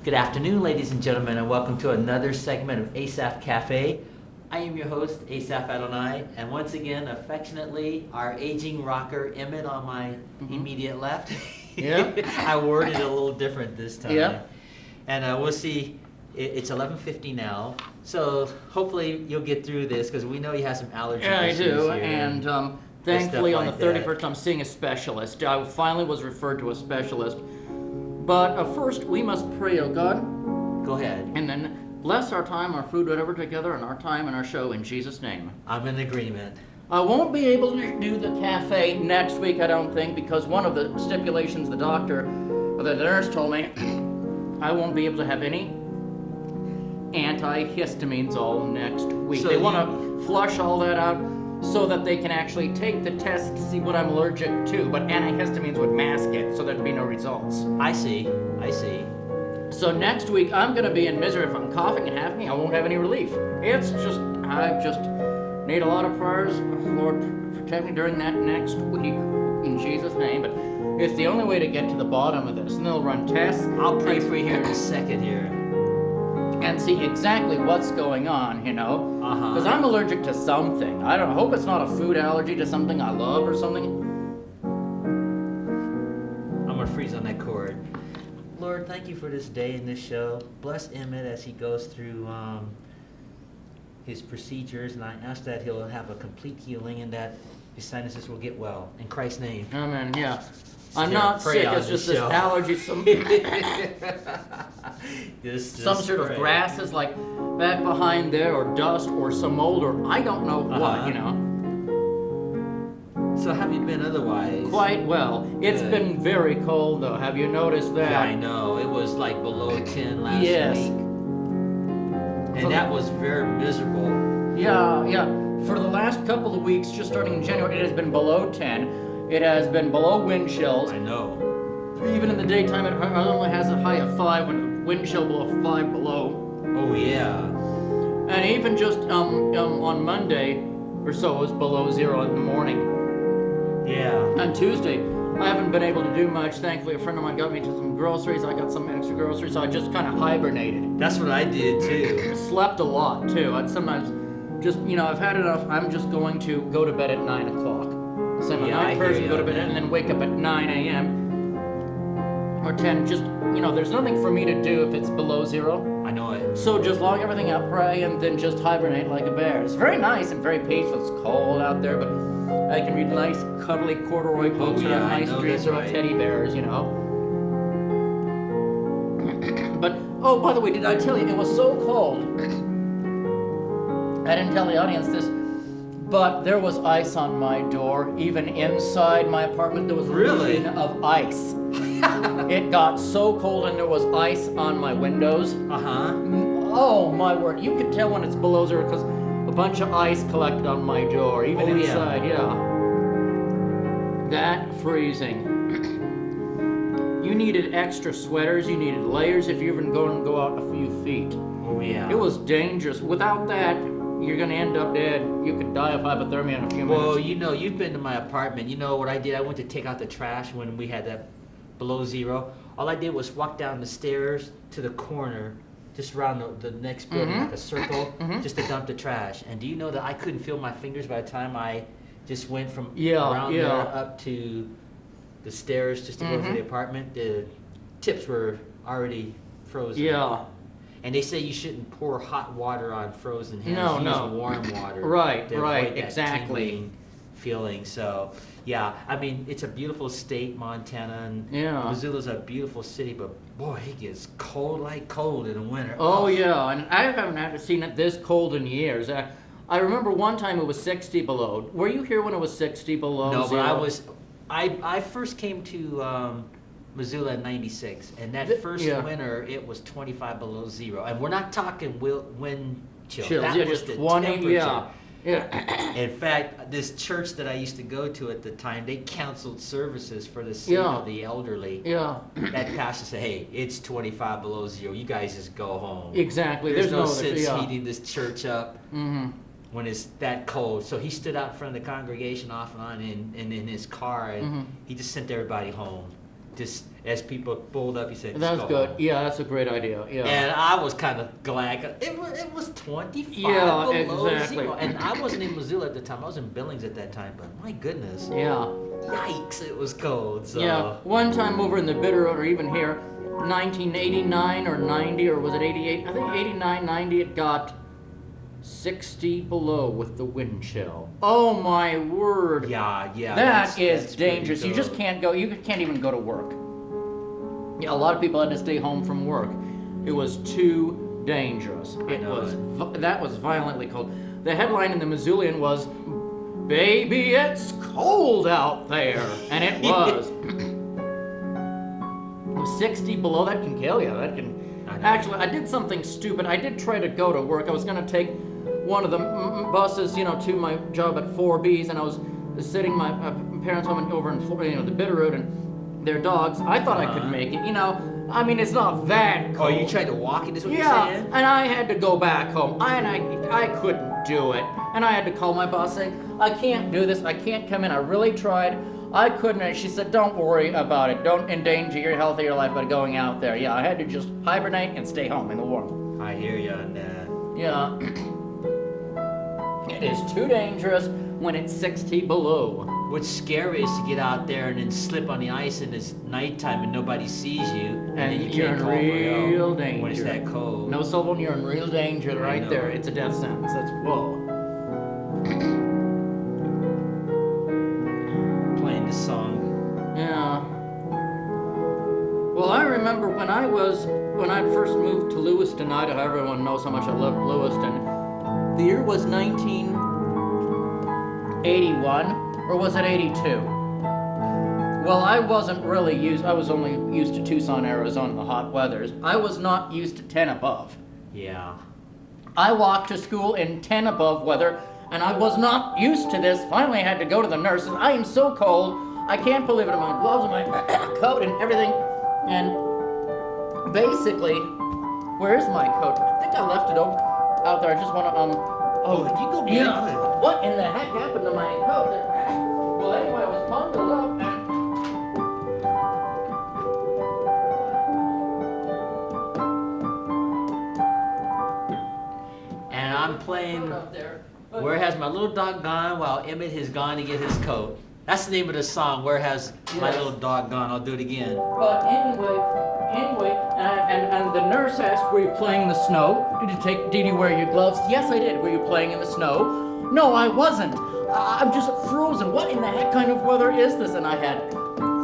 Good afternoon, ladies and gentlemen, and welcome to another segment of Asaph Cafe. I am your host, Asaph Adonai, and once again, affectionately, our aging rocker, Emmett, on my immediate left. Yeah. I worded it a little different this time. Yeah. And we'll see. It's 11:50 now, so hopefully you'll get through this because we know you have some allergy Yeah, I issues do, here and thankfully on the stuff like 31st I'm seeing a specialist. I finally was referred to a specialist. But first we must pray, oh God, Go ahead. and then bless our time, our food, whatever together, and our time and our show in Jesus' name. I'm in agreement. I won't be able to do the cafe next week, I don't think, because one of the stipulations the nurse told me, I won't be able to have any antihistamines all next week. So they want to flush all that out so that they can actually take the test to see what I'm allergic to, but antihistamines would mask it, so there'd be no results. I see. So next week, I'm going to be in misery. If I'm coughing and hacking, I won't have any relief. I just need a lot of prayers. Lord, protect me during that next week, in Jesus' name. But it's the only way to get to the bottom of this. And they'll run tests. I'll pray for you here in a second here. And see exactly what's going on, you know? Uh-huh. Because I'm allergic to something. I hope it's not a food allergy to something I love or something. I'm going to freeze on that cord. Lord, thank you for this day and this show. Bless Emmett as he goes through his procedures, and I ask that he'll have a complete healing and that his sinuses will get well. In Christ's name. Amen, yeah. I'm Here, not pray sick, on it's this just this show. allergy. Some sort of pray. grasses like back behind there, or dust, or some mold, or I don't know what, you know. So how have you been otherwise? Quite well. It's Good. been very cold though. Have you noticed that? Yeah, I know. It was like below 10 last Yes. week. And that was very miserable. Yeah. For the last couple of weeks, just starting in January, it has been below 10. It has been below wind chills. I know. Even in the daytime, it only has a high of 5 when the wind chill below 5 below. Oh, yeah. And even just on Monday or so, it was below 0 in the morning. Yeah. On Tuesday, I haven't been able to do much. Thankfully, a friend of mine got me to some groceries. I got some extra groceries, so I just kind of hibernated. That's what I did, too. Slept a lot, too. I'd sometimes just, I've had enough. I'm just going to go to bed at 9 o'clock. So I'm a Yeah, I night hear person, you go to on bed that. and then wake up at 9 a.m. or 10. Just, there's nothing for me to do if it's below 0. I know it. So just log everything up, pray, and then just hibernate like a bear. It's very nice and very peaceful. It's cold out there, but I can read nice, cuddly corduroy books and yeah, have I nice know dreams that's about right. teddy bears, But, oh, by the way, did I tell you, it was so cold. I didn't tell the audience this, but there was ice on my door. Even inside my apartment, there was a Really? legion of ice. It got so cold and there was ice on my windows. Uh-huh. Oh my word, you could tell when it's below 0 because a bunch of ice collected on my door, even Oh, yeah. inside, yeah. That freezing. You needed extra sweaters, you needed layers if you're even going to go out a few feet. Oh, yeah. It was dangerous. Without that, you're going to end up dead. You could die of hypothermia in a few Well, minutes. you've been to my apartment. You know what I did? I went to take out the trash when we had that below 0. All I did was walk down the stairs to the corner, just around the next building, like a circle, just to dump the trash. And do you know that I couldn't feel my fingers by the time I just went from around there up to the stairs just to go to the apartment? The tips were already frozen. Yeah. And they say you shouldn't pour hot water on frozen hands. No, Use no. warm water. Right, to right, avoid that exactly. tingling feeling. So, yeah, I mean, it's a beautiful state, Montana, and Yeah. Missoula's a beautiful city, but boy, it gets cold like cold in the winter. Oh yeah, and I haven't had seen it this cold in years. I remember one time it was 60 below. Were you here when it was 60 below? No, but 0? I first came to Missoula in '96, and that first winter it was 25 below 0, and we're not talking wind chill. Chills, That yeah, was just the 20, temperature. yeah. In fact, this church that I used to go to at the time, they canceled services for the sake Yeah. of the elderly. Yeah. That pastor said, "Hey, it's 25 below 0. You guys just go home." Exactly. There's no other- sense yeah. heating this church up when it's that cold. So he stood out in front of the congregation off and on in his car, and he just sent everybody home. just as people pulled up, he said, That's "Go good. home." Yeah, that's a great idea. Yeah. And I was kind of glad. 'Cause it was 25 Yeah, below exactly. zero. And I wasn't in Missoula at the time. I was in Billings at that time. But my goodness. Yeah. Yikes, it was cold. So. Yeah. One time over in the Bitterroot, or even here, 1989 or 90, or was it 88? I think 89, 90, it got 60 below with the wind chill. Oh my word. Yeah. That is that's pretty dangerous. You just good. can't go. You can't even go to work. Yeah, a lot of people had to stay home from work. It was too dangerous. I know That was violently cold. The headline in the Missoulian was, "Baby, it's cold out there," and it was. It was 60 below. That can kill you. That can. I know. Actually, I did something stupid. I did try to go to work. I was gonna take one of the buses, to my job at 4Bs, and I was sitting my parents' home over in the Bitterroot and their dogs. I thought I could make it. I mean, it's not that cold. Oh, you tried to walk it? Is what you're Yeah, saying? and I had to go back home. I couldn't do it, and I had to call my boss saying, "I can't do this. I can't come in. I really tried. I couldn't." And she said, "Don't worry about it. Don't endanger your health or your life by going out there." Yeah, I had to just hibernate and stay home in the warm. I hear you on that. Yeah. It is too dangerous when it's 60 below. What's scary is to get out there and then slip on the ice and it's nighttime and nobody sees you, and then you you're can't in call for help real when it's danger. that cold. No cell phone, you're in real danger I right know. there. It's a death sentence. That's whoa. Playing this song. Yeah. Well, I remember when I first moved to Lewiston, Idaho. Everyone knows how much I love Lewiston. The year was 1981, or was it 82? Well, I wasn't really I was only used to Tucson, Arizona, the hot weathers. I was not used to 10 above. Yeah. I walked to school in 10 above weather, and I was not used to this. Finally, I had to go to the nurses. I am so cold. I can't believe it. My gloves and my coat and everything. And basically, where's my coat? I think I left it out there. I just want to, Oh, you go yeah. behind. What in the heck happened to my coat? Well, anyway, I was bundled up and... And I'm playing up there. But- Where Has My Little Dog Gone While Emmett has gone to get his coat. That's the name of the song, Where Has My Yes. Little Dog Gone? I'll do it again. But anyway, and the nurse asked, "Were you playing in the snow? Did you wear your gloves?" "Yes, I did." "Were you playing in the snow?" "No, I wasn't. I'm just frozen. What in the heck kind of weather is this?" And I had,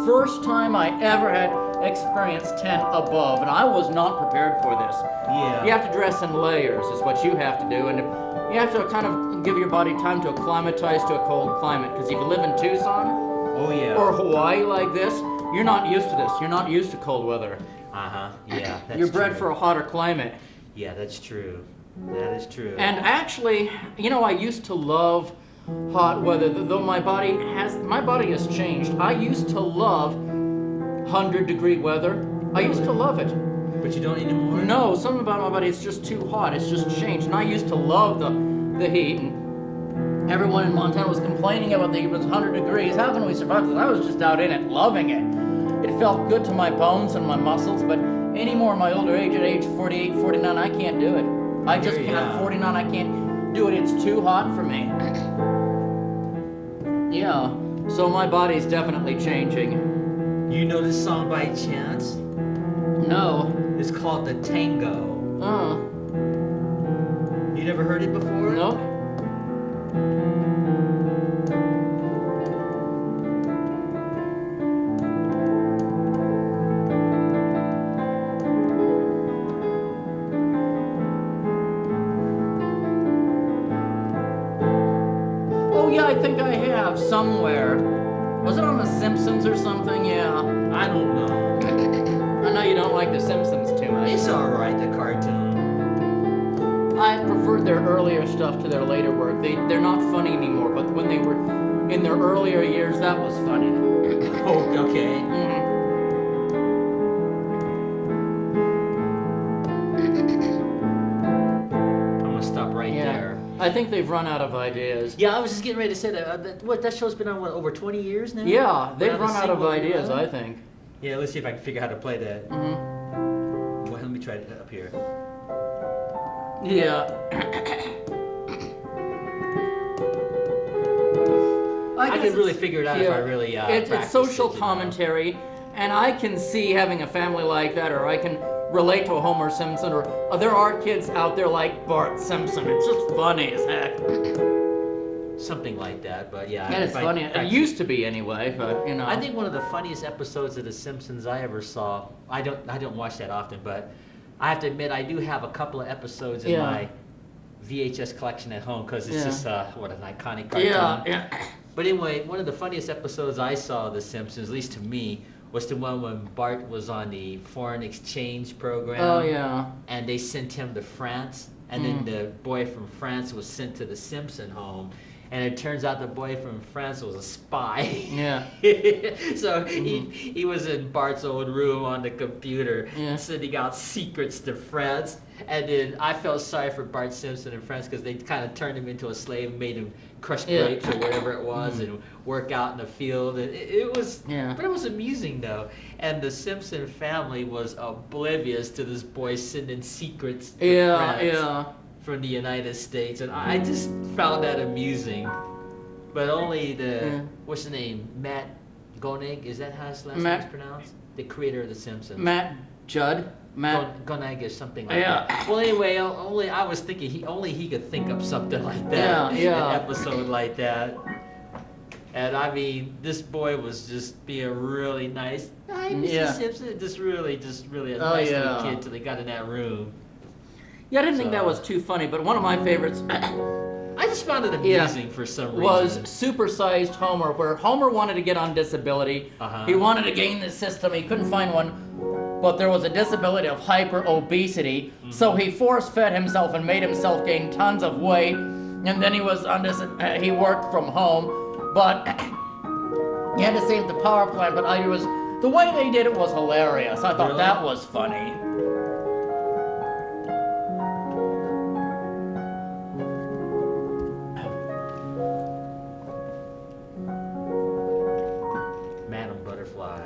first time I ever had experienced 10 above, and I was not prepared for this. Yeah. You have to dress in layers, is what you have to do, and you have to kind of give your body time to acclimatize to a cold climate, because if you live in Tucson, Oh, yeah. or Hawaii like this, you're not used to this. You're not used to cold weather. Yeah, that's You're bred true. for a hotter climate. Yeah, that's true. That is true. And actually, I used to love hot weather, though my body has changed. I used to love 100-degree weather. I used to love it. But you don't anymore? No, something about my body, it's just too hot. It's just changed. And I used to love the heat. And everyone in Montana was complaining about the heat. It was 100 degrees. How can we survive this? I was just out in it, loving it. It felt good to my bones and my muscles, but anymore in my older age, at age 48, 49, I can't do it. I just can't. I'm 49, I can't do it. It's too hot for me. Yeah, so my body's definitely changing. You know this song by chance? No. It's called The Tango. You never heard it before? Nope. Oh yeah, I think I have somewhere. Was it on The Simpsons or something? Yeah. I don't know. I know you don't like The Simpsons too much. It's alright, the cartoon. I preferred their earlier stuff to their later work. They're not funny anymore, but when they were in their earlier years, that was funny. Oh, okay. I'm gonna stop right there. I think they've run out of ideas. Yeah, I was just getting ready to say that. That show's been on, what, over 20 years now? Yeah, they've Without a run out of single ideas, run? I think. Yeah, let's see if I can figure out how to play that. Mm-hmm. Well, let me try it up here. Yeah. I guess can really it's- figure it out if I really it's practice social it, you know. commentary, and I can see having a family like that, or I can relate to a Homer Simpson, or there are kids out there like Bart Simpson. It's just funny as heck. Something like that, but yeah. And it's if I funny. It practice- used to be anyway, but you know. I think one of the funniest episodes of The Simpsons I ever saw. I don't watch that often, but I have to admit I do have a couple of episodes in my VHS collection at home because it's just what an iconic cartoon. Yeah. But anyway, one of the funniest episodes I saw of The Simpsons, at least to me, was the one when Bart was on the foreign exchange program. Oh yeah. And they sent him to France, and then the boy from France was sent to the Simpson home. And it turns out the boy from France was a spy. Yeah. So he was in Bart's old room on the computer, sending out secrets to France. And then I felt sorry for Bart Simpson in France because they kind of turned him into a slave, made him crush grapes or whatever it was, and work out in the field. And it was, but it was amusing though. And the Simpson family was oblivious to this boy sending secrets to France. From the United States, and I just found that amusing. But only what's the name? Matt Groening, is that how his last name is pronounced? The creator of The Simpsons. Matt Judd. Matt Groening or something like that. Well, anyway, only I was thinking he could think up something like that. An episode like that. And I mean, this boy was just being really nice. Hi, Mrs. Simpson. Just really a nice little kid till they got in that room. Yeah, I didn't think that was too funny, but one of my favorites I just found it amusing for some reason. Was Supersized Homer, where Homer wanted to get on disability. He wanted to gain the system. He couldn't find one, but there was a disability of hyper-obesity, so he force-fed himself and made himself gain tons of weight, and then he was on he worked from home, but he had to save the power plant, but the way they did it was hilarious. I thought that was funny.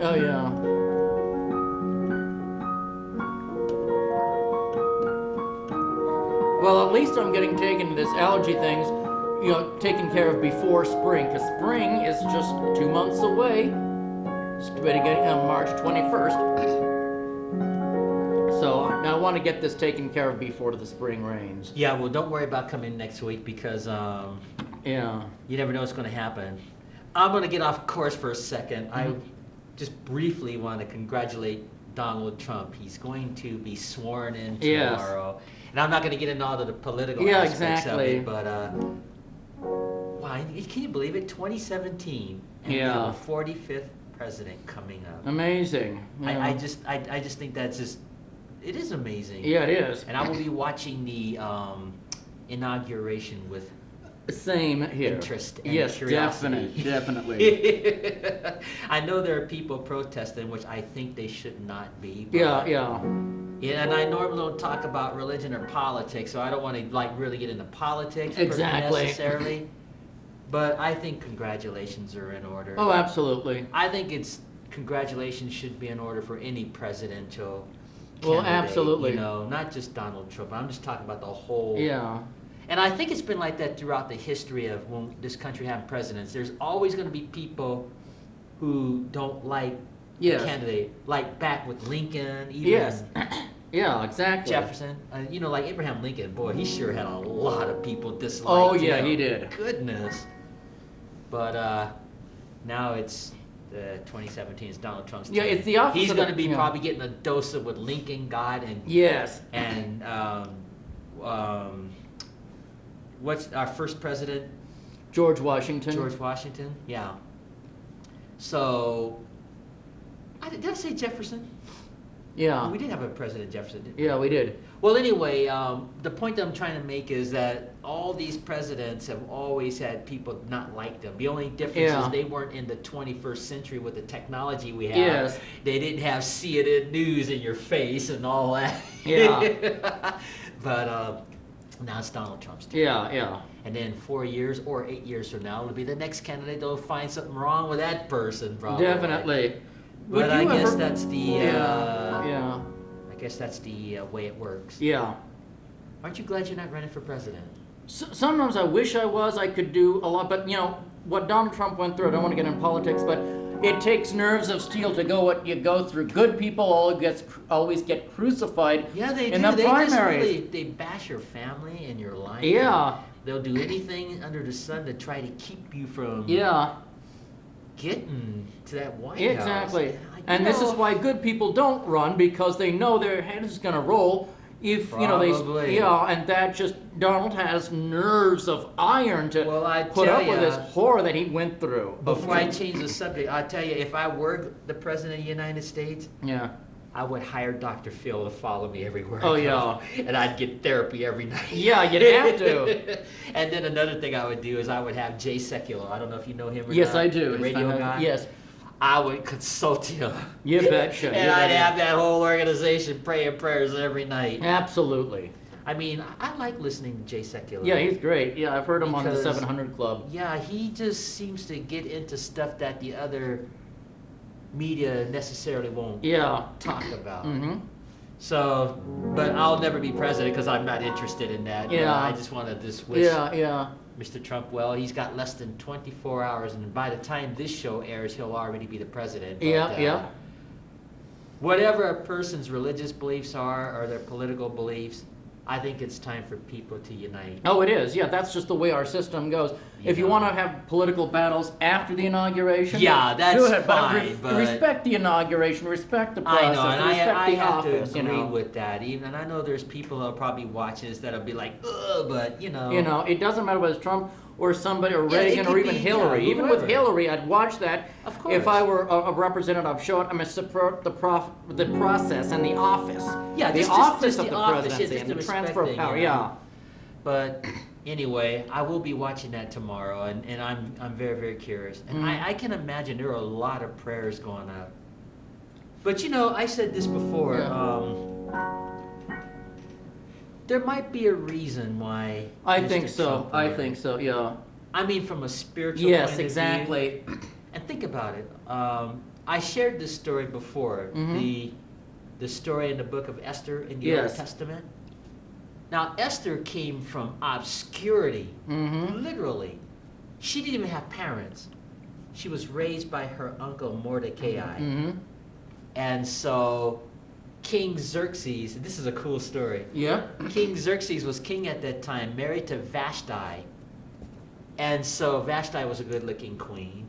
Oh yeah. Well, at least I'm getting taken to this allergy things, taken care of before spring, because spring is just 2 months away. It's ready to get on March 21st. So I want to get this taken care of before the spring rains. Yeah, well, don't worry about coming next week because you never know what's going to happen. I'm going to get off course for a second. I just briefly want to congratulate Donald Trump. He's going to be sworn in tomorrow. And I'm not going to get into all of the political aspects of it, but wow, can you believe it? 2017, and we have a 45th president coming up. Amazing. I just think that's just, it is amazing. Yeah, it is. And I will be watching the inauguration with same here. Interest and curiosity. Definitely. I know there are people protesting, which I think they should not be. But Yeah, and I normally don't talk about religion or politics, so I don't want to really get into politics necessarily. But I think congratulations are in order. Oh, absolutely. I think congratulations should be in order for any presidential candidate. Well, absolutely. Not just Donald Trump. I'm just talking about the whole. Yeah. And I think it's been like that throughout the history of when this country had presidents. There's always going to be people who don't like the candidate. Like back with Lincoln, even yeah, exactly. Jefferson. Like Abraham Lincoln, boy, he sure had a lot of people dislike. Oh, yeah, he did. Goodness. But now it's 2017 is Donald Trump's turn. Yeah, it's the opposite. He's going to be probably getting a dose of what Lincoln got. And what's our first president? George Washington. George Washington, yeah. So, did I say Jefferson? Yeah. We did have a President Jefferson, didn't we? Yeah, we did. Well, anyway, the point that I'm trying to make is that all these presidents have always had people not like them. The only difference is they weren't in the 21st century with the technology we have. Yes. They didn't have CNN News in your face and all that. Yeah. But now it's Donald Trump's turn. Yeah. And then 4 years or 8 years from now, it'll be the next candidate. They'll find something wrong with that person, probably. Definitely. Would But I you guess ever- that's the Yeah. I guess that's the way it works. Yeah. Aren't you glad you're not running for president? Sometimes I wish I was. I could do a lot, but what Donald Trump went through. I don't want to get in politics, but it takes nerves of steel to go what you go through. Good people always get crucified. Yeah, they in do. the They just primaries. really they bash your family and your life. Yeah. They'll do anything under the sun to try to keep you from Yeah. getting to that White Exactly. House. And this is why good people don't run, because they know their head is going to roll if Probably. and that just Donald has nerves of iron to Well, I put tell up with ya, this horror that he went through. Before I change the subject, I'll tell you, if I were the president of the United States, Yeah. I would hire Dr. Phil to follow me everywhere. Oh, I go, yeah. And I'd get therapy every night. Yeah, you'd have to. And then another thing I would do is I would have Jay Sekulow. I don't know if you know him or Yes, not. I do. The radio guy. Yes. I would consult him. You betcha. And I'd have that whole organization praying prayers every night. Absolutely. I mean, I like listening to Jay Sekulow. Yeah, he's great. Yeah, I've heard him on the Because- 700 Club. Yeah, he just seems to get into stuff that the other media necessarily won't Yeah. talk about. Mm-hmm. So, but I'll never be president because I'm not interested in that. Yeah. I just want to just wish Yeah. Mr. Trump well. He's got less than 24 hours, and by the time this show airs, he'll already be the president. But, Yeah. Whatever a person's religious beliefs are or their political beliefs, I think it's time for people to unite. Oh, it is. Yeah, that's just the way our system goes. If you Yeah. want to have political battles after the inauguration, Yeah, that's do it, fine, but- respect the inauguration, respect the process, I know, and respect I the have office. to agree with that. Even, and I know there's people that'll probably watch this that'll be like, ugh, but it doesn't matter whether it's Trump or somebody, or Yeah, it Reagan, could or even be, Hillary. yeah, Even with whoever. Hillary, I'd watch that. Of course. If I were a representative, show it. I'm going to support the process and the office. Yeah, the just office the of the office, yeah, presidency just and the the respect transfer of thing, power. you know. Yeah. But anyway, I will be watching that tomorrow, and I'm very, very curious. And I can imagine there are a lot of prayers going up. But I said this before. Yeah. There might be a reason why. I Mr. think so. Trump I won. think so. Yeah. I mean, from a spiritual Yes, point of exactly. view. And think about it. I shared this story before. Mhm. The story in the book of Esther in the Yes. Old Testament. Now, Esther came from obscurity, Mm-hmm. literally. She didn't even have parents. She was raised by her uncle Mordecai. Mm-hmm. And so, King Xerxes, this is a cool story. Yep. King Xerxes was king at that time, married to Vashti. And so Vashti was a good-looking queen.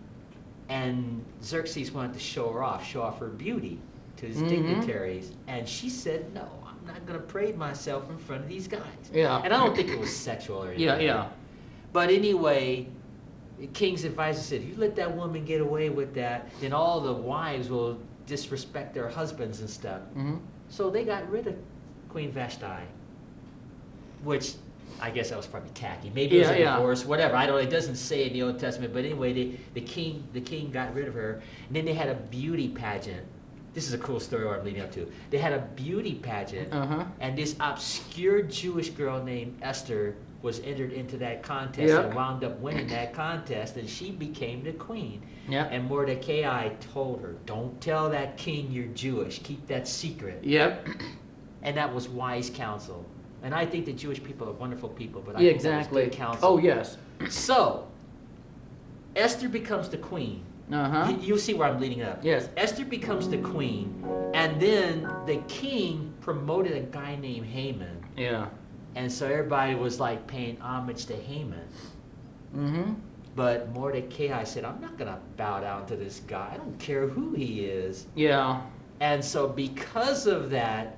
And Xerxes wanted to show off her beauty to his Mhm. dignitaries. And she said, no, I'm not going to parade myself in front of these guys. Yeah. And I don't think it was sexual or anything. Yeah. But anyway, the king's advisor said, if you let that woman get away with that, then all the wives will disrespect their husbands and stuff. Mm-hmm. So they got rid of Queen Vashti, which I guess that was probably tacky. Maybe it was a Yeah. divorce, whatever. I don't know. It doesn't say in the Old Testament, but anyway, the king got rid of her, and then they had a beauty pageant. This is a cool story what I'm leading up to. They had a beauty pageant, Uh-huh. and this obscure Jewish girl named Esther was entered into that contest Yep. and wound up winning that contest, and she became the queen. Yep. And Mordecai told her, don't tell that king you're Jewish. Keep that secret. Yep. And that was wise counsel. And I think the Jewish people are wonderful people, but I Yeah, think that was exactly. good counsel. Oh, yes. So, Esther becomes the queen. Uh-huh. You'll see where I'm leading up. Yes. Esther becomes the queen, and then the king promoted a guy named Haman. Yeah. And so everybody was like paying homage to Haman. Mm-hmm. But Mordecai said, I'm not going to bow down to this guy. I don't care who he is. Yeah. And so because of that,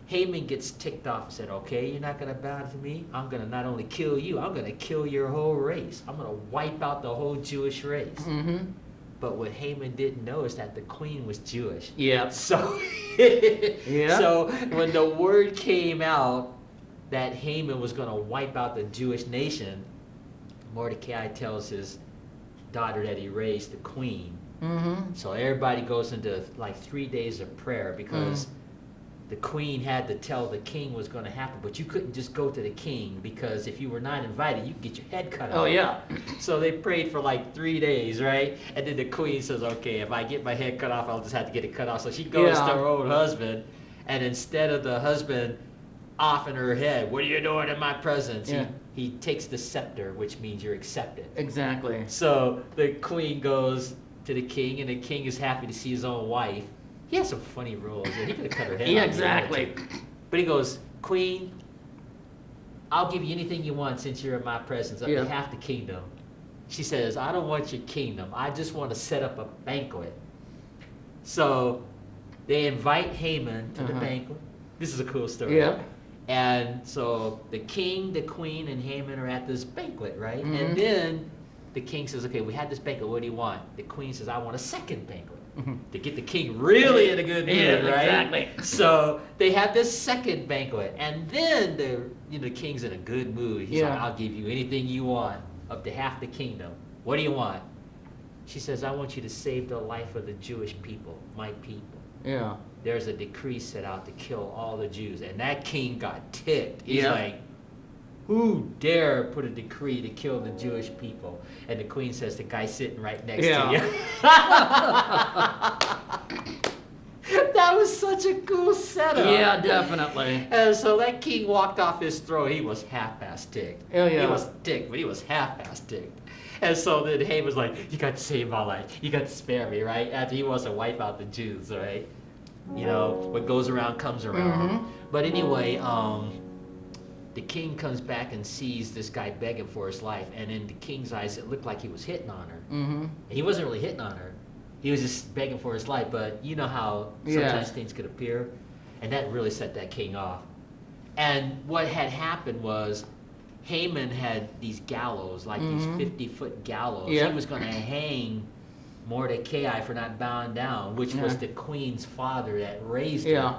Haman gets ticked off and said, okay, you're not going to bow to me? I'm going to not only kill you, I'm going to kill your whole race. I'm going to wipe out the whole Jewish race. Mm-hmm. But what Haman didn't know is that the queen was Jewish. Yep. So, Yeah. so when the word came out that Haman was going to wipe out the Jewish nation, Mordecai tells his daughter that he raised the queen. Mm-hmm. So everybody goes into like 3 days of prayer because the queen had to tell the king was going to happen, but you couldn't just go to the king because if you were not invited, you could get your head cut off. Oh, yeah. So they prayed for like 3 days, right? And then the queen says, okay, if I get my head cut off, I'll just have to get it cut off. So she goes to her old husband, and instead of the husband offing her head, what are you doing in my presence? Yeah. He takes the scepter, which means you're accepted. Exactly. So the queen goes to the king, and the king is happy to see his own wife. He has some funny rules. Yeah, he could have cut her head off. Yeah, exactly. But he goes, Queen, I'll give you anything you want since you're in my presence, up to half the kingdom. She says, I don't want your kingdom. I just want to set up a banquet. So they invite Haman to the banquet. This is a cool story. Yeah. And so the king, the queen, and Haman are at this banquet, right? And then the king says, okay, we had this banquet. What do you want? The queen says, I want a second banquet. To get the king really in a good mood, right? Exactly. So they have this second banquet, and then the king's in a good mood. He's like, I'll give you anything you want, up to half the kingdom. What do you want? She says, I want you to save the life of the Jewish people, my people. Yeah. There's a decree set out to kill all the Jews, and that king got ticked. He's like, who dare put a decree to kill the Jewish people? And the queen says, the guy sitting right next to you. That was such a cool setup. Yeah, definitely. And so that king walked off his throne. He was half-past ticked. Oh, yeah. He was ticked, but he was half-past ticked. And so then Haman was like, you got to save my life. You got to spare me, right? After he wants to wipe out the Jews, right? You know, what goes around comes around. But anyway, the king comes back and sees this guy begging for his life, and in the king's eyes, it looked like he was hitting on her. And he wasn't really hitting on her. He was just begging for his life, but you know how sometimes things could appear? And that really set that king off. And what had happened was Haman had these gallows, like these 50-foot gallows. He was going to hang Mordecai for not bowing down, which was the queen's father that raised him.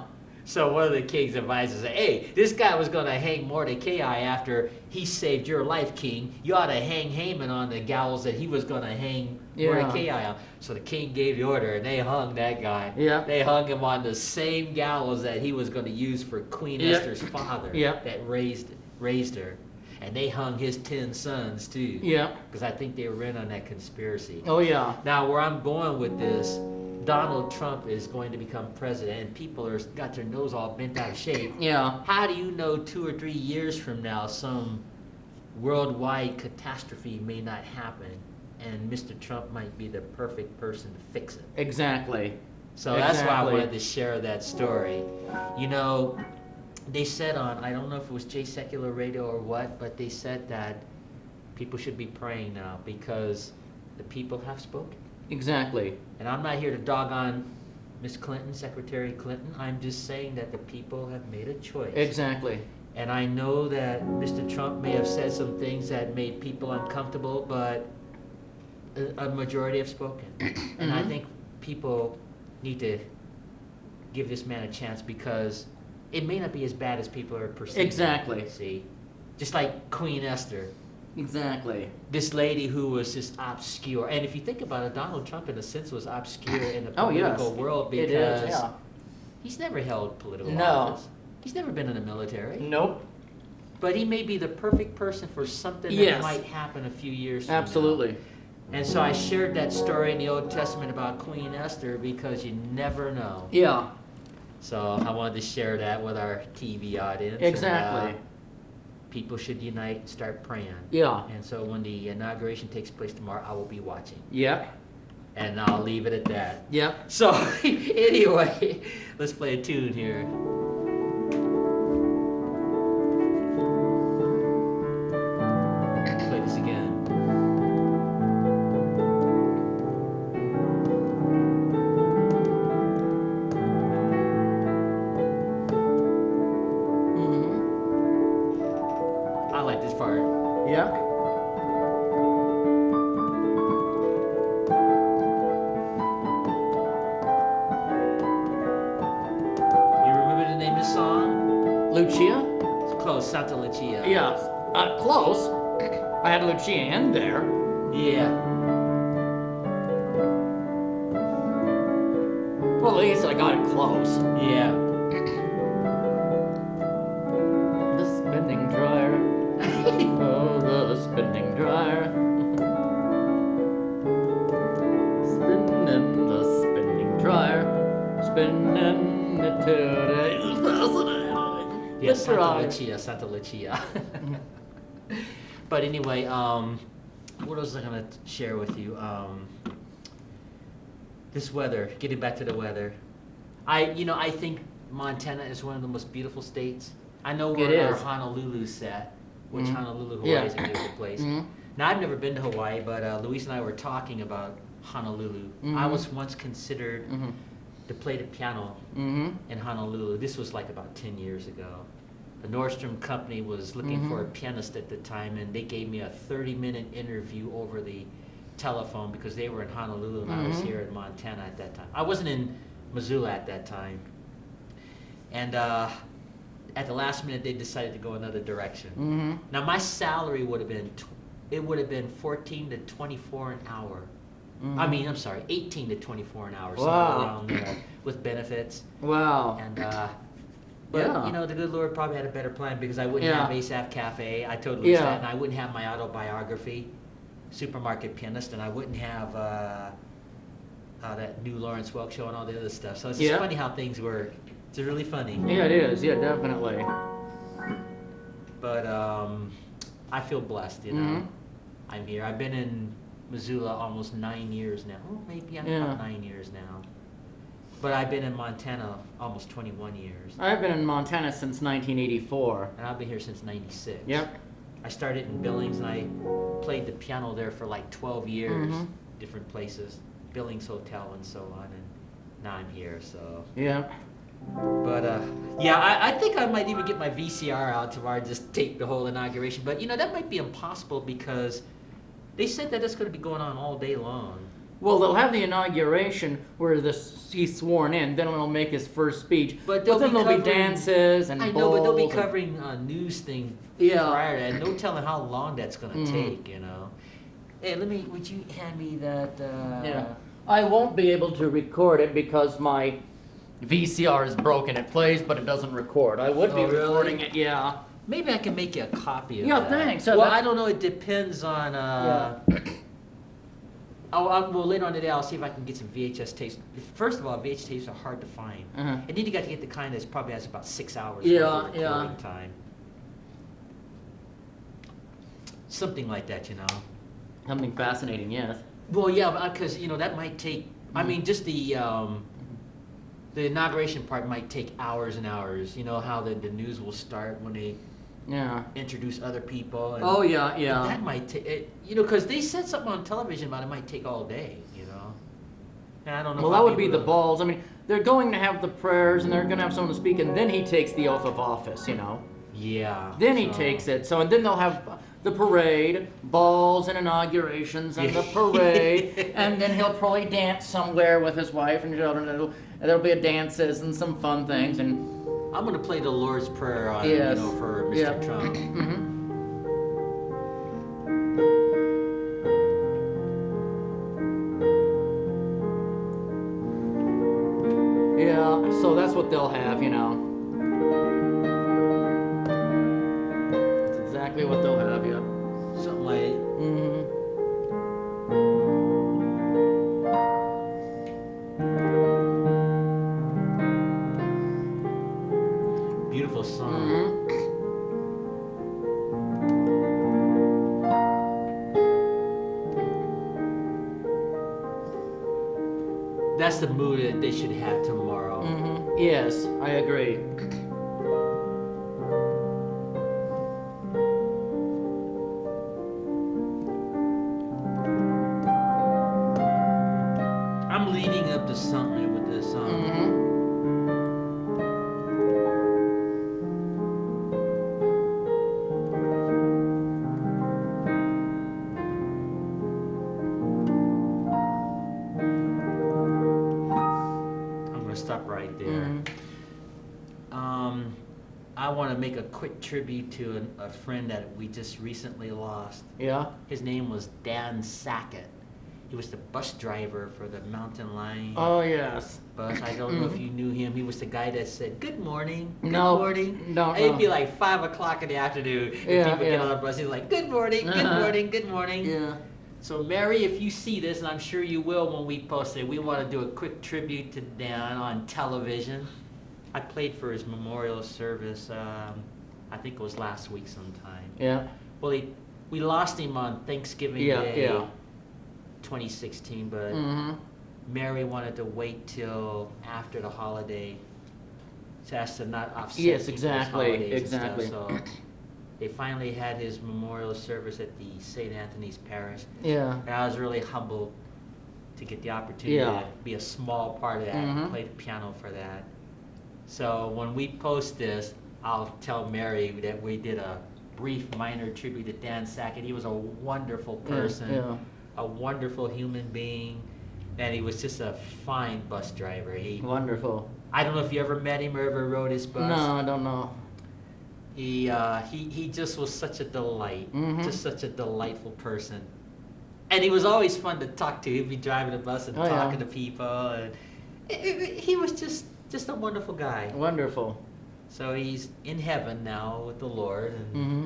So one of the king's advisors said, hey, this guy was going to hang Mordecai after he saved your life, king. You ought to hang Haman on the gallows that he was going to hang Mordecai on. So the king gave the order, and they hung that guy. They hung him on the same gallows that he was going to use for Queen Esther's father that raised her. And they hung his 10 sons, too. Because I think they were in on that conspiracy. Oh, yeah. Now, where I'm going with this, Donald Trump is going to become president, and people are got their nose all bent out of shape. How do you know 2 or 3 years from now some worldwide catastrophe may not happen, and Mr. Trump might be the perfect person to fix it? Exactly. So that's why I wanted to share that story. You know, they said on, I don't know if it was Jay Secular Radio or what, but they said that people should be praying now because the people have spoken. Exactly. And I'm not here to dog on Miss Clinton, Secretary Clinton. I'm just saying that the people have made a choice. Exactly. And I know that Mr. Trump may have said some things that made people uncomfortable, but a majority have spoken. And I think people need to give this man a chance because it may not be as bad as people are perceiving. Exactly. See? Just like Queen Esther. Exactly. This lady who was just obscure. And if you think about it, Donald Trump, in a sense, was obscure in the political world because he's never held political office. He's never been in the military. Nope. But he may be the perfect person for something that might happen a few years from now. Absolutely. And so I shared that story in the Old Testament about Queen Esther because you never know. Yeah. So I wanted to share that with our TV audience. Exactly. And, people should unite and start praying. Yeah. And so when the inauguration takes place tomorrow, I will be watching. Yep. And I'll leave it at that. Yep. So anyway, let's play a tune here. Play this again. I like this part. Yep. You remember the name of the song? Lucia? It's close, Santa Lucia. Yeah. Close. I had Lucia in there. Yeah. Well, at least I got it close. Yeah. Yeah, Let's try. Santa Lucia. But anyway, what else was I gonna share with you? This weather. Getting back to the weather, I think Montana is one of the most beautiful states. I know It we're in our is. Honolulu set, which Mhm. Honolulu, Hawaii Yeah. is a beautiful place. Mhm. Now I've never been to Hawaii, but Luis and I were talking about Honolulu. I Mhm. was once considered Mhm. to play the piano Mhm. in Honolulu. This was like about 10 years ago. The Nordstrom company was looking for a pianist at the time, and they gave me a 30-minute interview over the telephone because they were in Honolulu and I was here in Montana at that time. I wasn't in Missoula at that time. And at the last minute, they decided to go another direction. Mhm. Now, my salary would have been, it would have been 14 to 24 an hour. I mean, I'm sorry, 18 to 24 an hour, somewhere Wow. around there with benefits. Wow. And but Yeah. the good Lord probably had a better plan because I wouldn't Yeah. have Asaph Cafe. I told Luis Yeah. that, and I wouldn't have my autobiography, Supermarket Pianist, and I wouldn't have that new Lawrence Welk show and all the other stuff. So it's just Yeah. funny how things work. It's really funny. Yeah, it is. Yeah, definitely. But I feel blessed, you know. Mhm. I'm here. I've been in Missoula almost 9 years now. Oh, maybe I'm Yeah. about 9 years now. But I've been in Montana almost 21 years. I've been in Montana since 1984. And I've been here since 96. Yep. I started in Billings and I played the piano there for like 12 years, different places, Billings Hotel and so on. And now I'm here, so. Yeah. But yeah, I think I might even get my VCR out tomorrow and just tape the whole inauguration. But that might be impossible because they said that it's going to be going on all day long. Well, they'll have the inauguration where he's sworn in, then he'll make his first speech. But then there'll be covering- dances and I know, but they'll be bowls and- covering a news thing Yeah. prior to that. No telling how long that's going to take, Hey, would you hand me that? Yeah. I won't be able to record it because my VCR is broken. It plays, but it doesn't record. I would be Oh, really? recording it, yeah. Maybe I can make you a copy of Yeah, that. thanks. Well, That's- I don't know. It depends on. Well, later on today, I'll see if I can get some VHS tapes. First of all, VHS tapes are hard to find. Uh-huh. And then you got to get the kind that probably has about 6 hours Yeah, worth of yeah. recording time. Something like that, Something fascinating, yes. Well, yeah, because that might take. I mean, just the inauguration part might take hours and hours. You know how the news will start when they Yeah. introduce other people. And Oh, yeah, yeah. That might take. Because they said something on television about it might take all day. And I don't know. Well, if that I'll would be able the to- balls. I mean, they're going to have the prayers and they're going to have someone to speak, and then he takes the oath of office, Yeah. Then he so- takes it. So, and then they'll have the parade, balls and inaugurations and the parade, and then he'll probably dance somewhere with his wife and children. And there'll be dances and some fun things. And I'm gonna play the Lord's Prayer on, Yes. for Mr. Yeah. Trump. yeah, so that's what they'll have, That's exactly what they'll have, yeah. Something like. Beautiful song. That's the mood that they should have tomorrow. Yes, I agree. I'm leading up to something with this song. I'm gonna stop right there. I want to make a quick tribute to a friend that we just recently lost. Yeah. His name was Dan Sackett. He was the bus driver for the Mountain Line Oh, yes. bus. I don't know if you knew him. He was the guy that said, "Good morning, good No, morning." no, And it'd be no. like 5 o'clock in the afternoon. And Yeah, people get yeah. on the bus. He's like, "Good morning, good morning, good morning." Yeah. So, Mary, if you see this, and I'm sure you will when we post it, we want to do a quick tribute to Dan on television. I played for his memorial service. I think it was last week sometime. Yeah. Well, we lost him on Thanksgiving Day, Yeah. 2016, but Mm-hmm. Mary wanted to wait till after the holiday, so as to not offset Yes, people's exactly, holidays and exactly. stuff. So they finally had his memorial service at the St. Anthony's Parish, Yeah. and I was really humbled to get the opportunity Yeah. to be a small part of that, Mhm. play the piano for that. So when we post this, I'll tell Mary that we did a brief minor tribute to Dan Sackett. He was a wonderful person, Yeah. a wonderful human being, and he was just a fine bus driver. Wonderful. I don't know if you ever met him or ever rode his bus. No, I don't know. He just was such a delight, Mhm. just such a delightful person. And he was always fun to talk to. He'd be driving the bus and Oh, yeah. talking to people, and he was just a wonderful guy. Wonderful. So he's in heaven now with the Lord, and Mm-hmm.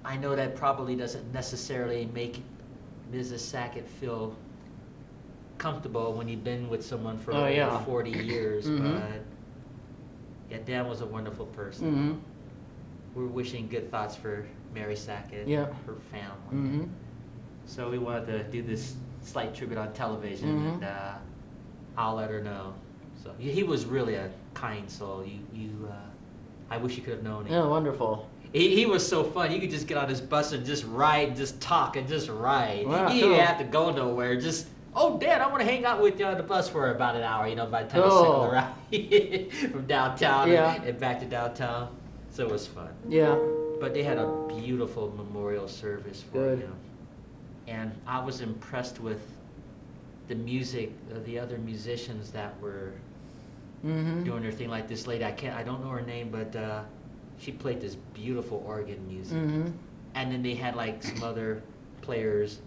I know that probably doesn't necessarily make Mrs. Sackett feel comfortable when you've been with someone for Oh, over yeah. 40 years, Mhm. but yeah, Dan was a wonderful person. Mm-hmm. We're wishing good thoughts for Mary Sackett, Yeah. her family. Mm-hmm. So we wanted to do this slight tribute on television, Mhm. and I'll let her know. So he was really a kind soul. I wish you could have known him. Yeah, wonderful. He was so fun. You could just get on his bus and just ride, and just talk, and just ride. Wow, You didn't even cool. have to go nowhere. Just, oh, Dad, I want to hang out with you on the bus for about an hour. By the time you sit on the ride from downtown Yeah. and back to downtown. So it was fun. Yeah. But they had a beautiful memorial service for Good. him. And I was impressed with the music of the other musicians that were Mm-hmm. doing their thing. Like this lady, I don't know her name, but she played this beautiful organ music. Mm-hmm. And then they had like some other players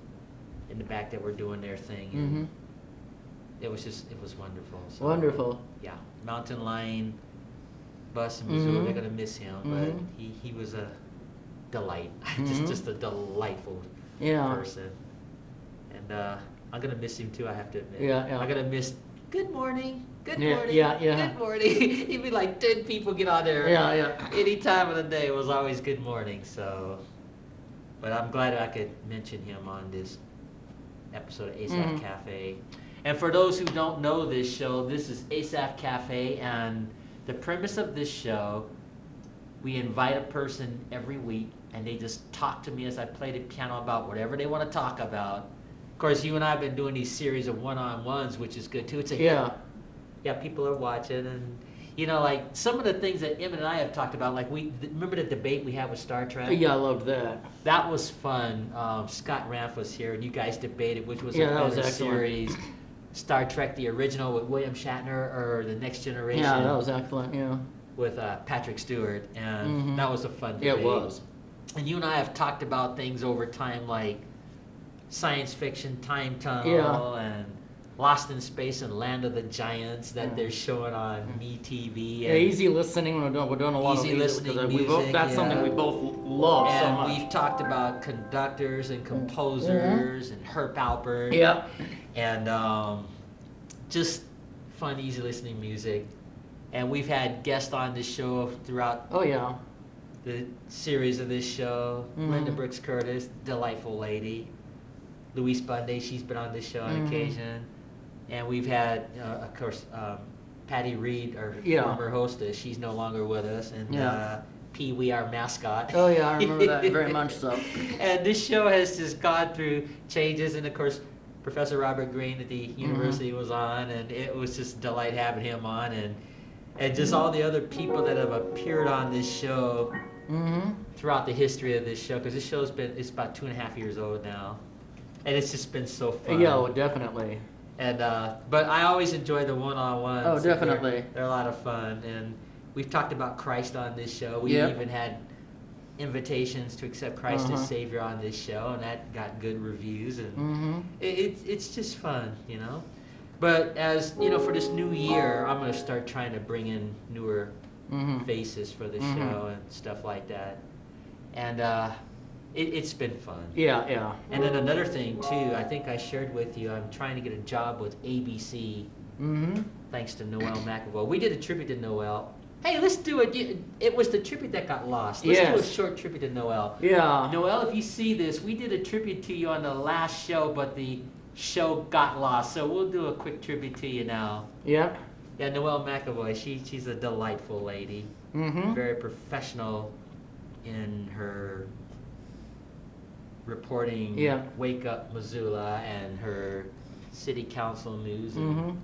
in the back that were doing their thing. And Mm-hmm. it was wonderful. So, Wonderful. yeah, Mountain Lion bus in Missouri, Mhm. they're gonna miss him, Mhm. but he was a delight. Mhm. just a delightful Yeah. person. And I'm gonna miss him too, I have to admit. Yeah, yeah. I'm gonna miss good morning, good Yeah, morning, yeah, yeah. good morning. He'd be like 10 people get on there. Yeah, yeah. Any time of the day, it was always good morning. So, but I'm glad I could mention him on this episode of Asaph Mhm. Cafe. And for those who don't know this show, this is Asaph Cafe, and the premise of this show, we invite a person every week, and they just talk to me as I play the piano about whatever they want to talk about. Of course, you and I have been doing these series of one-on-ones, which is good too. It's a Yeah. yeah, people are watching, and like some of the things that Emmett and I have talked about, like remember the debate we had with Star Trek? Yeah, I loved that. That was fun. Scott Ranf was here, and you guys debated which was a Yeah, that was better excellent. series, Star Trek the original with William Shatner or the Next Generation Yeah, that was excellent. Yeah. with Patrick Stewart, and Mhm. that was a fun Yeah, debate. it was. And you and I have talked about things over time, like science fiction, time tunnel, Yeah. and Lost in Space and Land of the Giants that Yeah. they're showing on MeTV. Yeah, easy listening. We're doing a lot Easy of music listening because we both, music, that's something yeah. we both love so And much. we've talked about conductors and composers and Herb Alpert. Yeah. And just fun, easy listening music. And we've had guests on this show throughout Oh yeah. the series of this show. Mhm. Linda Brooks Curtis, delightful lady. Louise Bunday, she's been on this show on Mhm. occasion. And we've had, of course, Patty Reed, our Yeah. former hostess. She's no longer with us. And Yeah. Pee Wee, our mascot. Oh yeah, I remember that very much so. And this show has just gone through changes. And of course, Professor Robert Greene at the university was on. And it was just a delight having him on. And just all the other people that have appeared on this show Mm-hmm. throughout the history of this show, because this show's it's about 2.5 years old now, and it's just been so fun. Yeah, well, definitely. And but I always enjoy the one-on-ones. Oh, definitely. They're a lot of fun, and we've talked about Christ on this show. We Yep. even had invitations to accept Christ as Uh-huh. Savior on this show, and that got good reviews, and Mm-hmm. it's just fun, But as for this new year, I'm gonna start trying to bring in newer Mm-hmm. faces for the Mhm. show and stuff like that. And it's been fun. Yeah, yeah. And then another thing too, I think I shared with you, I'm trying to get a job with ABC Mm-hmm. Thanks to Noel McAvoy. We did a tribute to Noel. Hey, let's do it. It was the tribute that got lost. Let's do a short tribute to Noel. Yeah. Noel, if you see this, we did a tribute to you on the last show, but the show got lost. So we'll do a quick tribute to you now. Yep. Yeah, Noel McAvoy. She's a delightful lady. Mm-hmm. Very professional in her reporting. Yeah. Wake Up Missoula and her city council news. And Mm-hmm.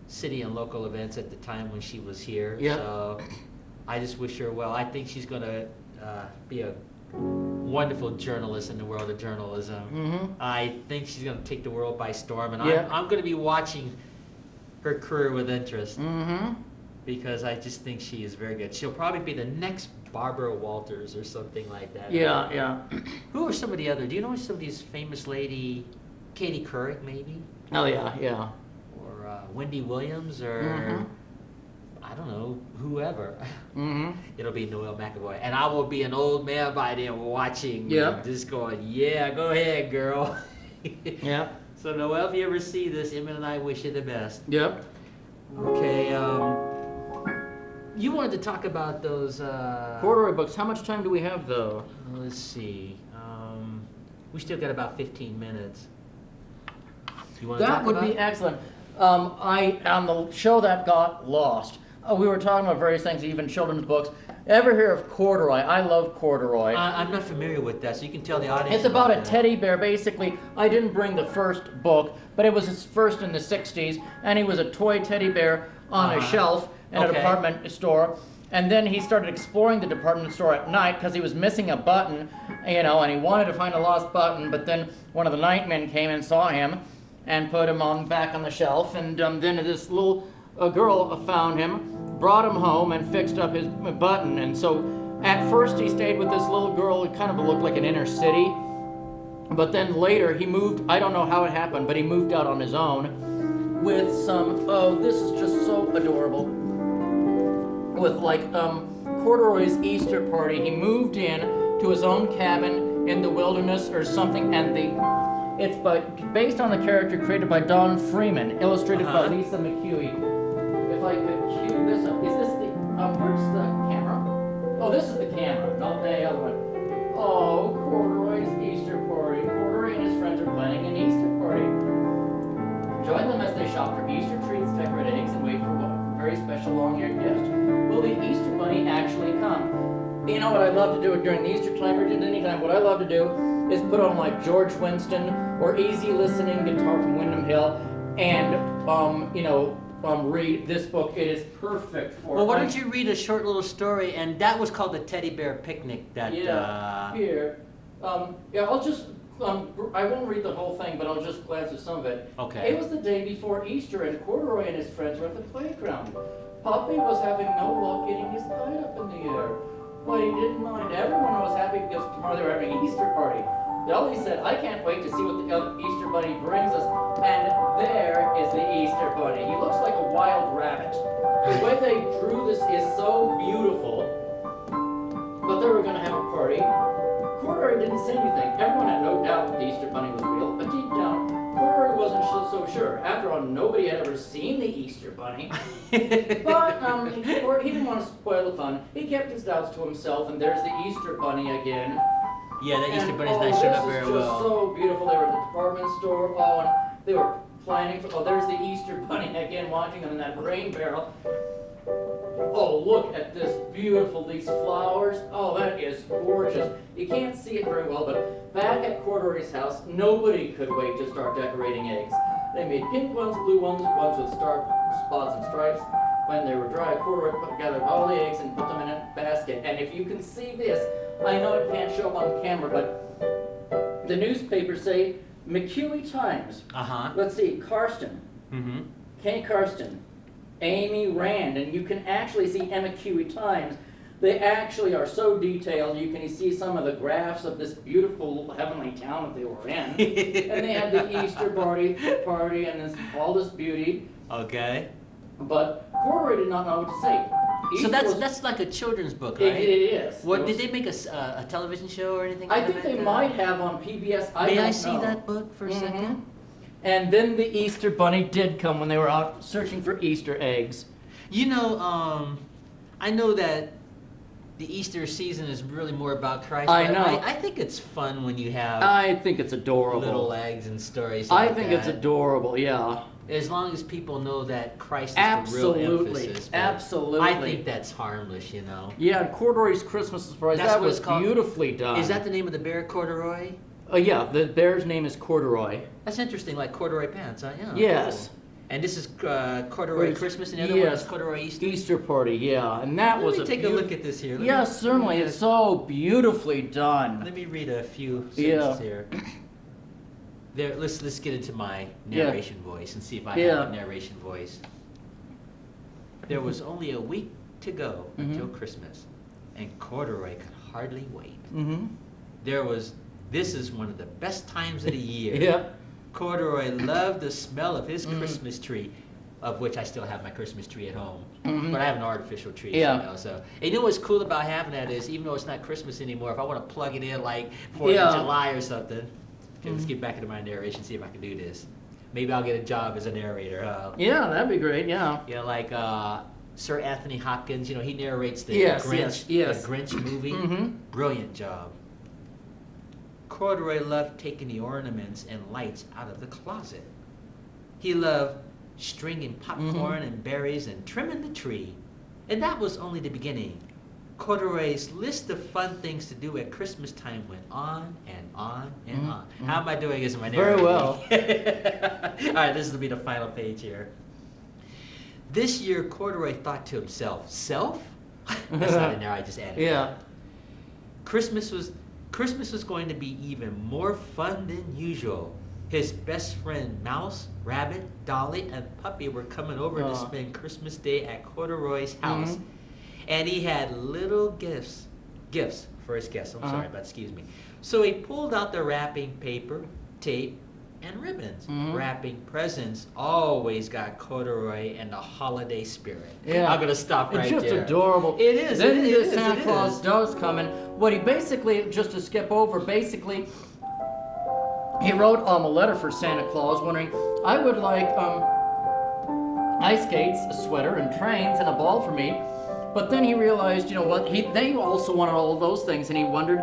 city and local events at the time when she was here. Yep. So I just wish her well. I think she's going to be a wonderful journalist in the world of journalism. Mm-hmm. I think she's going to take the world by storm, and Yep. I'm going to be watching her career with interest Mm-hmm. because I just think she is very good. She'll probably be the next Barbara Walters or something like that. Yeah, yeah. Who are some of the other? Do you know some of these famous lady? Katie Couric, maybe? Oh, yeah, yeah. Or Wendy Williams, or Mhm. I don't know, whoever. Mm-hmm. It'll be Noel McAvoy, and I will be an old man by then watching, Yep. just going, yeah, go ahead, girl. Yep. So Noel, if you ever see this, Emmett and I wish you the best. Yep. Okay, you wanted to talk about those. Corduroy books. How much time do we have, though? Let's see. We still got about 15 minutes. You want to That talk would about be excellent. On the show that got lost, we were talking about various things, even children's books. Ever hear of Corduroy? I love Corduroy. I'm not familiar with that, so you can tell the audience. It's about a that. teddy bear. Basically, I didn't bring the first book, but it was his first in the 60s, and he was a toy teddy bear on a shelf in a Okay. department store. And then he started exploring the department store at night because he was missing a button, and he wanted to find a lost button, but then one of the nightmen came and saw him and put him back on the shelf, and then this little girl found him, brought him home, and fixed up his button. And so at first he stayed with this little girl. It kind of looked like an inner city, but then later he moved. I don't know how it happened, but he moved out on his own with some, this is just so adorable, with Corduroy's Easter party. He moved in to his own cabin in the wilderness or something, and it's based on the character created by Don Freeman, illustrated by Lisa McHugh. If I could cue this up, is this where's the camera? Oh, this is the camera, not the other one. Oh, Corduroy's Easter party. Corduroy and his friends are planning an Easter party. Join them as they shop for Easter treats, decorate eggs, and wait for what? Very special long-eared gift. Will the Easter Bunny actually come? You know what I love to do during the Easter time or at any time? What I love to do is put on like George Winston or easy listening guitar from Windham Hill and read this book. It is perfect for. Well, why don't you read a short little story? And that was called the Teddy Bear Picnic. That here. I'll just. I won't read the whole thing, but I'll just glance at some of it. Okay. It was the day before Easter, and Corduroy and his friends were at the playground. Poppy was having no luck getting his kite up in the air, but he didn't mind. Everyone was happy because tomorrow they were having an Easter party. Dolly said, "I can't wait to see what the Easter Bunny brings us." And there is the Easter Bunny. He looks like a wild rabbit. The way they drew this is so beautiful. But they were going to have a party. Corduroy didn't say anything. Everyone had no doubt that the Easter Bunny was real, but deep down, Corduroy wasn't so sure. After all, nobody had ever seen the Easter Bunny. But he didn't want to spoil the fun. He kept his doubts to himself, and there's the Easter Bunny again. Yeah, the Easter Bunny's not showing up very This is just well. so beautiful. They were at the department store, and they were planning for. Oh, there's the Easter Bunny again, watching them in that rain barrel. Oh, look at this beautiful, these flowers. Oh, that is gorgeous. You can't see it very well, but back at Corduroy's house, nobody could wait to start decorating eggs. They made pink ones, blue ones, ones with spots and stripes. When they were dry, Corduroy gathered all the eggs and put them in a basket. And if you can see this, I know it can't show up on camera, but the newspapers say McHugh Times. Let's see, Karsten. Kenny Karsten. Amy Rand, and you can actually see Emma Huey Times. They actually are so detailed. You can see some of the graphs of this beautiful heavenly town that they were in. And they had the Easter party and all this beauty. Okay. But Corduroy did not know what to say. So that's like a children's book, right? It is. What did they make a television show or anything? I think they might have on PBS. May I see that book for a second? And then the Easter Bunny did come when they were out searching for Easter eggs. You know, I know that the Easter season is really more about Christ. I but know. I think it's fun when you have I think it's adorable. little eggs and stories. I like think that. it's adorable, yeah. As long as people know that Christ is Absolutely. the real emphasis. But Absolutely. I think that's harmless, you know. Yeah, and Corduroy's Christmas surprise, That's that what was it's called? beautifully done. Is that the name of the bear, Corduroy? Yeah, the bear's name is Corduroy. That's interesting, like corduroy pants, huh? Yeah. Yes. Cool. And this is corduroy Yes. Christmas, and the other one is Yes. corduroy Easter. Easter party, yeah. And that Let was me a take a look at this here. Yeah, certainly. It's so beautifully done. Let me read a few Yeah. sentences here. There, let's get into my Yeah. narration voice and see if I Yeah. have a narration voice. There was only a week to go until Christmas, and Corduroy could hardly wait. Mm-hmm. This is one of the best times of the year. Yeah. Corduroy loved the smell of his Christmas tree, of which I still have my Christmas tree at home. But I have an artificial tree, Yeah. you know, so. And you know what's cool about having that is, even though it's not Christmas anymore, if I want to plug it in like 4th Yeah. of July or something, okay, let's get back into my narration, see if I can do this. Maybe I'll get a job as a narrator. Yeah, that'd be great, yeah. You know, like Sir Anthony Hopkins, you know, he narrates the Yes, Grinch, yes. the Grinch movie. Mhm. Brilliant job. Corduroy loved taking the ornaments and lights out of the closet. He loved stringing popcorn and berries and trimming the tree. And that was only the beginning. Corduroy's list of fun things to do at Christmas time went on and on and on. How am I doing as my narrator? Very well. All right, this will be the final page here. This year, Corduroy thought to himself, self? That's not in there, I just added it. Yeah. Christmas was going to be even more fun than usual. His best friend Mouse, Rabbit, Dolly, and Puppy were coming over to spend Christmas Day at Corduroy's house. And he had little gifts for his guests. I'm sorry, but excuse me. So he pulled out the wrapping paper, tape, and ribbons. Wrapping presents always got Corduroy in the holiday spirit. Yeah. I'm going to stop right It's just there. adorable. It is. Then it the is, Santa it Claus is. does come in. What he basically, just to skip over, basically, he wrote a letter for Santa Claus wondering, I would like ice skates, a sweater, and trains, and a ball for me. But then he realized, you know what, they also wanted all of those things, and he wondered,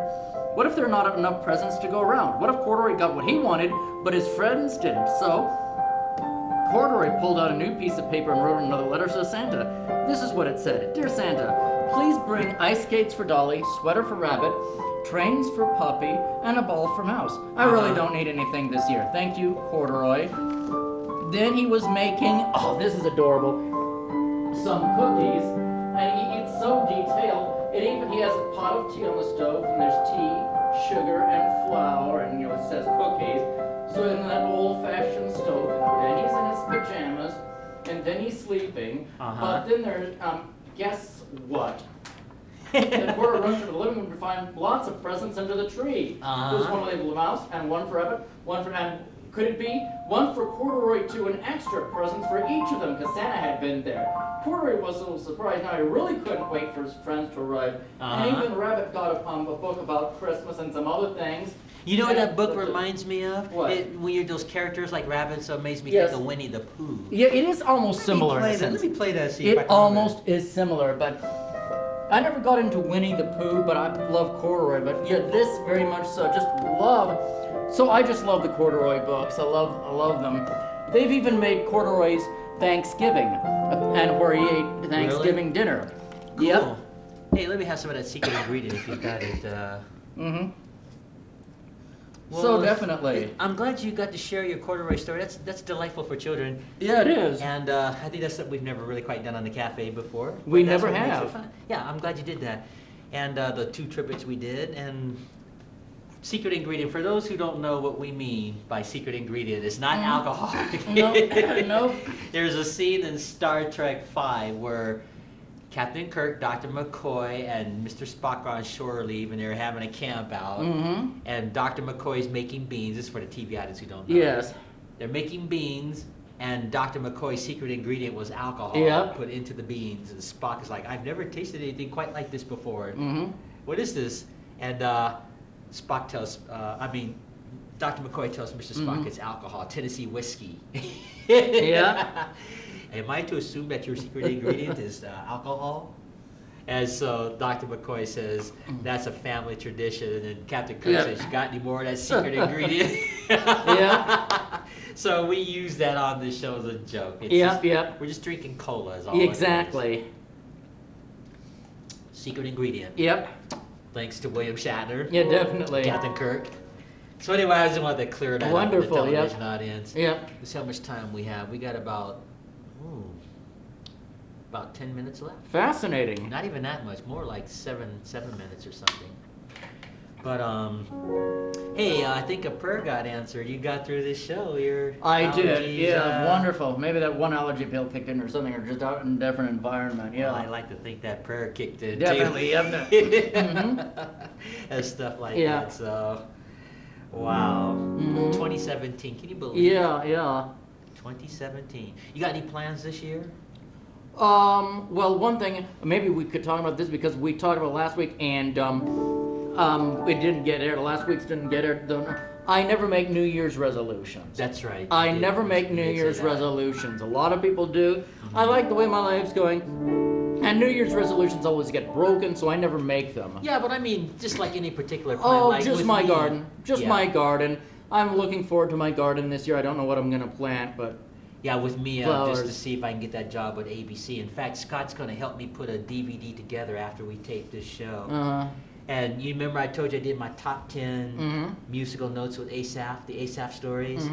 what if there are not enough presents to go around? What if Corduroy got what he wanted, but his friends didn't? So, Corduroy pulled out a new piece of paper and wrote another letter to Santa. This is what it said. Dear Santa, please bring ice skates for Dolly, sweater for Rabbit, trains for Puppy, and a ball for Mouse. I really don't need anything this year. Thank you, Corduroy. Then he was making, oh, this is adorable, some cookies, and it's so detailed. He has a pot of tea on the stove, and there's tea, sugar, and flour, and it says cookies. So in that old-fashioned stove, and then he's in his pajamas, and then he's sleeping. But then there's, guess what? And Cora rushed to the living room to find lots of presents under the tree. There's one labeled Mouse, and one for Rabbit, and could it be one for Corduroy too, and extra presents for each of them, because Santa had been there. Corduroy was a little surprised. Now he really couldn't wait for his friends to arrive. And even Rabbit got a book about Christmas and some other things. You know what that book reminds me of? What? When you're those characters like rabbits, so it makes me Yes. think of Winnie the Pooh. Yeah, it is almost similar. in a sense. Let me play that. See if I It can remember. almost is similar, but I never got into Winnie the Pooh, but I love Corduroy. But yeah, this very much so. Just love. So I just love the Corduroy books. I love them. They've even made Corduroy's Thanksgiving, and where he ate Thanksgiving dinner. Cool. Yep. Hey, let me have some of that secret ingredient if you've got it. So definitely. I'm glad you got to share your Corduroy story. That's delightful for children. Yeah, it is. And I think that's something we've never really quite done on the cafe before. We But that's never what makes it have. fun. Yeah, I'm glad you did that. And the 2 triptych we did, and secret ingredient. For those who don't know what we mean by secret ingredient, it's not alcohol. Nope. There's a scene in Star Trek V where Captain Kirk, Dr. McCoy, and Mr. Spock are on shore leave, and they're having a camp out. And Dr. McCoy's making beans. This is for the TV audience who don't know. Yes. They're making beans, and Dr. McCoy's secret ingredient was alcohol Yep. put into the beans. And Spock is like, I've never tasted anything quite like this before. What is this? And Spock tells, Dr. McCoy tells Mr. Spock it's alcohol, Tennessee whiskey. Yeah. Am I to assume that your secret ingredient is alcohol? And so Dr. McCoy says, that's a family tradition. And then Captain Kirk says, you got any more of that secret ingredient? Yeah. So we use that on the show as a joke. It's Yep, just- yep. We're just drinking cola is all it is. Exactly. Secret ingredient. Yep. Thanks to William Shatner. Yeah, definitely. Captain Kirk. So anyway, I just wanted to clear that Wonderful, up for the yep. television audience. Yep. Let's see how much time we have. We got about 10 minutes left. Fascinating. Not even that much. More like seven minutes or something. But hey, I think a prayer got answered. You got through this show. Your I did. allergies, Yeah, wonderful. Maybe that one allergy pill kicked in or something, or just out in a different environment. Yeah. Well, I like to think that prayer kicked in Definitely. too. Yep. And stuff like Yeah. that. So, wow. 2017. Can you believe it? Yeah. 2017. You got any plans this year? Well, one thing, maybe we could talk about this because we talked about last week and, it didn't get aired. Last week's didn't get aired. I never make New Year's resolutions. That's right. I never make You New did say Year's that. resolutions. A lot of people do. I like the way my life's going. And New Year's resolutions always get broken, so I never make them. Yeah, but I mean, just like any particular plan. Oh, like just with my me. garden. Just Yeah. my garden. I'm looking forward to my garden this year. I don't know what I'm going to plant, but Yeah, with me, just Flowers. to see if I can get that job with ABC. In fact, Scott's going to help me put a DVD together after we tape this show. And you remember I told you I did my top 10 musical notes with Asaph, the Asaph stories?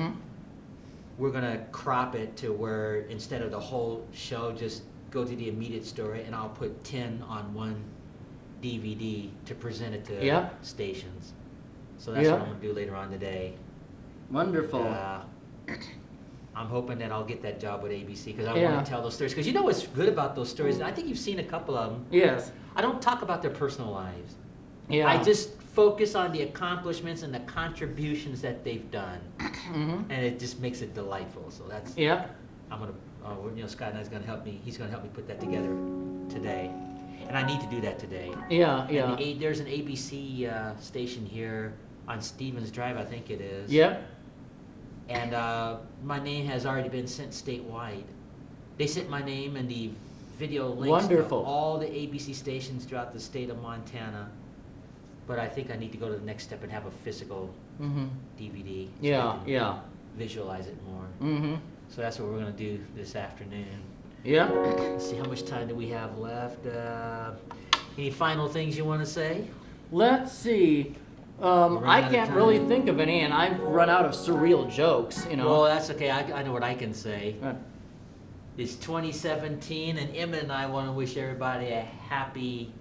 We're going to crop it to where instead of the whole show, just go to the immediate story, and I'll put 10 on one DVD to present it to Yeah. stations. So that's Yeah. what I'm going to do later on today. wonderful. I'm hoping that I'll get that job with ABC because I Yeah. want to tell those stories. Because you know what's good about those stories? I think you've seen a couple of them. Yes. I don't talk about their personal lives. Yeah. I just focus on the accomplishments and the contributions that they've done, and it just makes it delightful. So that's Yep. I'm gonna, Scott and I's gonna help me. He's gonna help me put that together today, and I need to do that today. Yeah. And there's an ABC station here on Stevens Drive, I think it is. Yep. And my name has already been sent statewide. They sent my name and the video links Wonderful. to all the ABC stations throughout the state of Montana. But I think I need to go to the next step and have a physical DVD. So I Yeah. can Yeah. visualize it more. So that's what we're going to do this afternoon. Yep. Let's see, how much time do we have left? Any final things you want to say? Let's see. running I out of can't time. really think of any, and I've run out of surreal jokes. You know. Well, that's okay. I know what I can say. Uh, It's 2017, and Emmett and I want to wish everybody a happy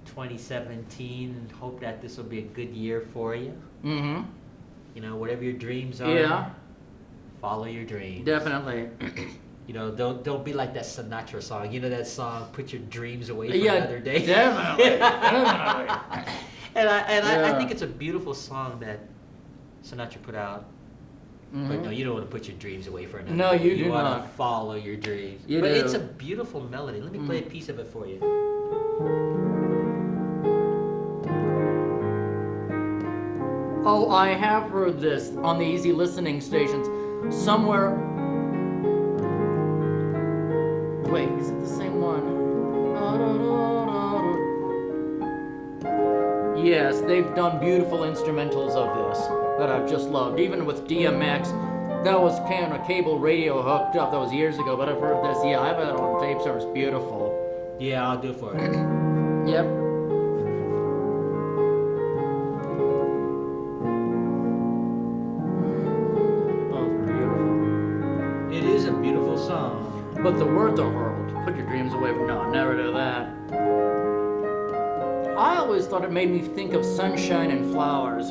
2017 and hope that this will be a good year for you. You know, whatever your dreams are, Yeah. follow your dreams. Definitely. You know, don't be like that Sinatra song. You know that song, "Put Your Dreams Away for Yeah. Another Day." Definitely. Definitely. And I Yeah. think it's a beautiful song that Sinatra put out. But no, you don't want to put your dreams away for another. No, day. you do want not. to follow your dreams. You but do. it's a beautiful melody. Let me play a piece of it for you. Oh, I have heard this on the easy listening stations. Somewhere. Wait, is it the same one? Yes, they've done beautiful instrumentals of this that I've just loved. Even with DMX, that was kind of cable radio hooked up. That was years ago, but I've heard this. Yeah, I've had it on tape, so it's beautiful. Yeah, I'll do it for you. Yep. Oh, beautiful. It is a beautiful song. But the words are horrible. Put your dreams away from. No, never do that. I always thought it made me think of sunshine and flowers.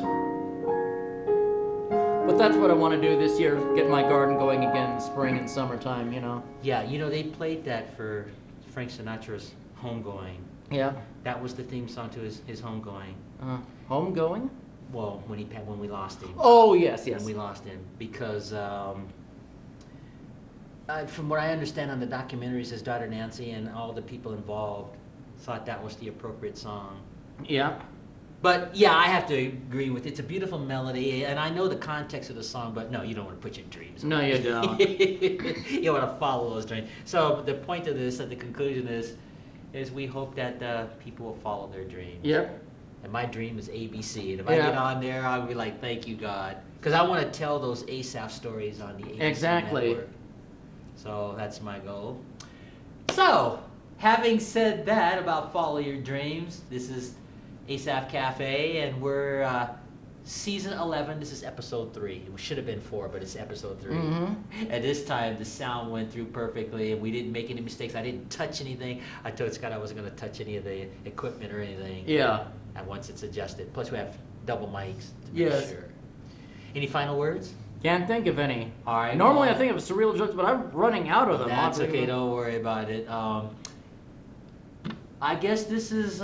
But that's what I want to do this year, get my garden going again in spring and summertime, you know. Yeah, you know, they played that for Frank Sinatra's Homegoing. Yeah. That was the theme song to his Homegoing. Home going? Well, when we lost him. Oh, yes, yes. When we lost him. Because from what I understand on the documentaries, his daughter Nancy and all the people involved thought that was the appropriate song. Yeah. But yeah, I have to agree with it. It's a beautiful melody, and I know the context of the song, but no, you don't want to put your dreams. No, you don't. You want to follow those dreams. So the point of this, at the conclusion is we hope that people will follow their dreams. Yep. And my dream is ABC. And if I get on there, I'll be like, thank you, God. Because I want to tell those Asaph stories on the ABC network. So that's my goal. So, having said that about follow your dreams, this is Asaph Cafe, and we're season 11. This is episode 3. It should have been 4, but it's episode 3. Mm-hmm. And this time, the sound went through perfectly, and we didn't make any mistakes. I didn't touch anything. I told Scott I wasn't going to touch any of the equipment or anything. Yeah. And once it's adjusted. Plus, we have double mics to make sure. Any final words? Can't think of any. All right. Normally I think of surreal jokes, but I'm running out of them. That's okay. Don't worry about it. I guess this is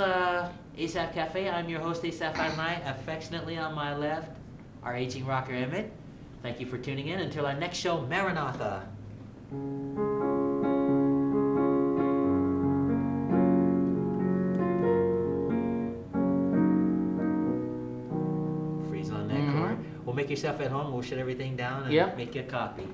Asaph Cafe. I'm your host, Asaph Cafe. Affectionately on my left, our aging rocker Emmett. Thank you for tuning in. Until our next show, Maranatha. Freeze on that chord. We'll make yourself at home. We'll shut everything down and make you a copy.